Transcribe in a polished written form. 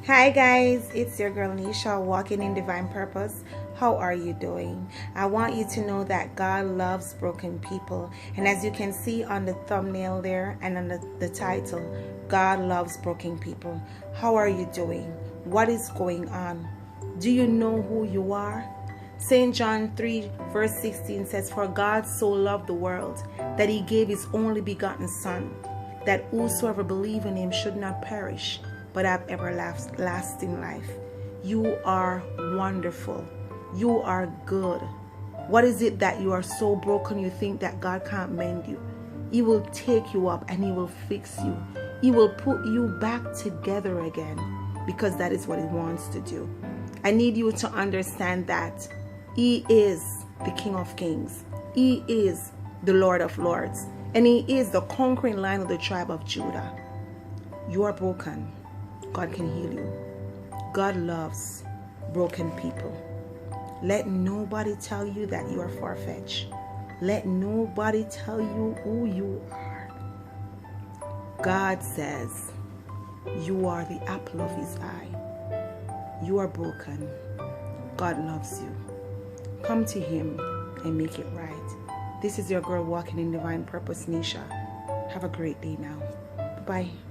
Hi guys, it's your girl Nisha, walking in divine purpose. How are you doing? I want you to know that God loves broken people, and as you can see on the thumbnail there and on the title, God loves broken people. How are you doing? What is going on? Do you know who you are? St. John 3 verse 16 says, "For God so loved the world that he gave his only begotten Son, that whosoever believe in him should not perish, but have everlasting life." You are wonderful. You are good. What is it that you are so broken you think that God can't mend you? He will take you up and he will fix you. He will put you back together again, because that is what he wants to do. I need you to understand that he is the King of Kings. He is the Lord of Lords. And he is the conquering Lion of the tribe of Judah. You are broken. God can heal you. God loves broken people. Let nobody tell you that you are far-fetched. Let nobody tell you who you are. God says you are the apple of his eye. You are broken. God loves you. Come to him and make it right. This is your girl walking in divine purpose, Nisha. Have a great day now. Bye-bye.